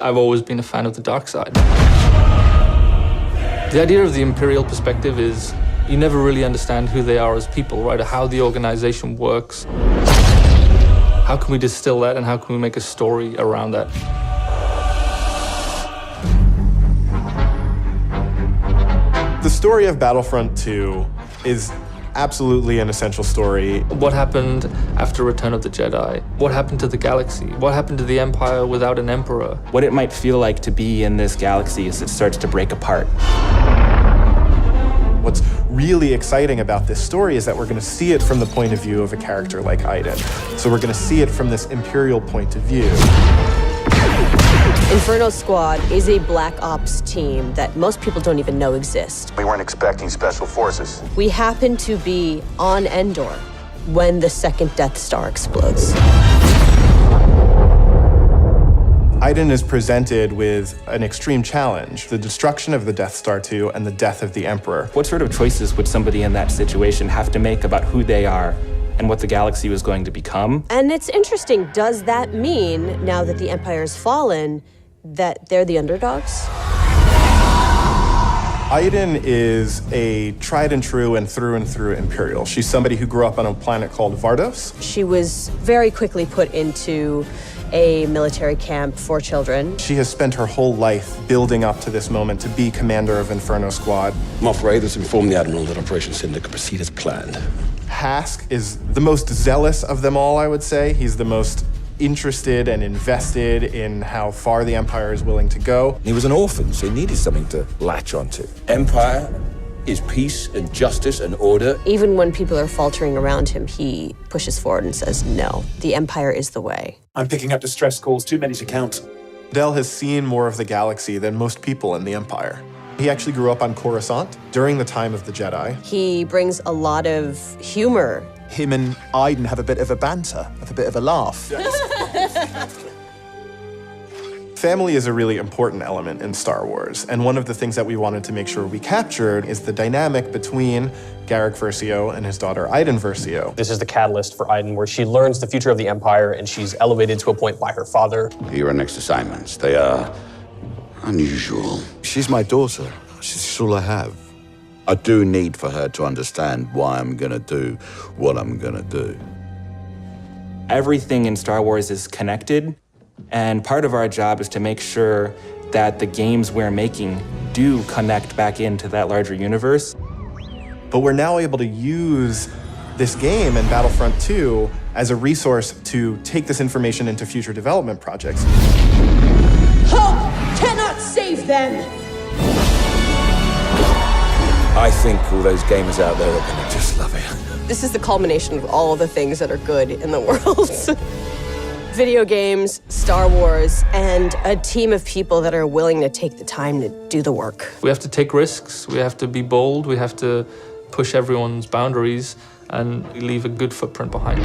I've always been a fan of the dark side. The idea of the Imperial perspective is you never really understand who they are as people, right? Or how the organization works. How can we distill that and how can we make a story around that? The story of Battlefront 2 is absolutely an essential story. What happened after Return of the Jedi? What happened to the galaxy? What happened to the Empire without an emperor? What it might feel like to be in this galaxy as it starts to break apart. What's really exciting about this story is that we're going to see it from the point of view of a character like Iden. So we're going to see it from this Imperial point of view. Inferno Squad is a Black Ops team that most people don't even know exists. We weren't expecting special forces. We happen to be on Endor when the second Death Star explodes. Iden is presented with an extreme challenge, the destruction of the Death Star 2 and the death of the Emperor. What sort of choices would somebody in that situation have to make about who they are and what the galaxy was going to become? And it's interesting, does that mean, now that the Empire's fallen, that they're the underdogs? Iden is a tried and true Imperial. She's somebody who grew up on a planet called Vardos. She was very quickly put into a military camp for children. She has spent her whole life building up to this moment to be commander of Inferno Squad. Moff Raiders informed the Admiral that Operation Cinder could proceed as planned. Hask is the most zealous of them all, I would say. He's the most interested and invested in how far the Empire is willing to go. He was an orphan, so he needed something to latch onto. Empire is peace and justice and order. Even when people are faltering around him, he pushes forward and says, no, the Empire is the way. I'm picking up distress calls, too many to count. Del has seen more of the galaxy than most people in the Empire. He actually grew up on Coruscant during the time of the Jedi. He brings a lot of humor. Him and Iden have a bit of a banter, have a bit of a laugh. Family is a really important element in Star Wars, and one of the things that we wanted to make sure we captured is the dynamic between Garrick Versio and his daughter Iden Versio. This is the catalyst for Iden, where she learns the future of the Empire, and she's elevated to a point by her father. Your next assignments, they are unusual. She's my daughter. She's all I have. I do need for her to understand why I'm gonna do what I'm gonna do. Everything in Star Wars is connected, and part of our job is to make sure that the games we're making do connect back into that larger universe. But we're now able to use this game and Battlefront 2 as a resource to take this information into future development projects. Hope cannot save them! I think all those gamers out there are gonna just love it. This is the culmination of all the things that are good in the world. Video games, Star Wars, and a team of people that are willing to take the time to do the work. We have to take risks, we have to be bold, we have to push everyone's boundaries and leave a good footprint behind.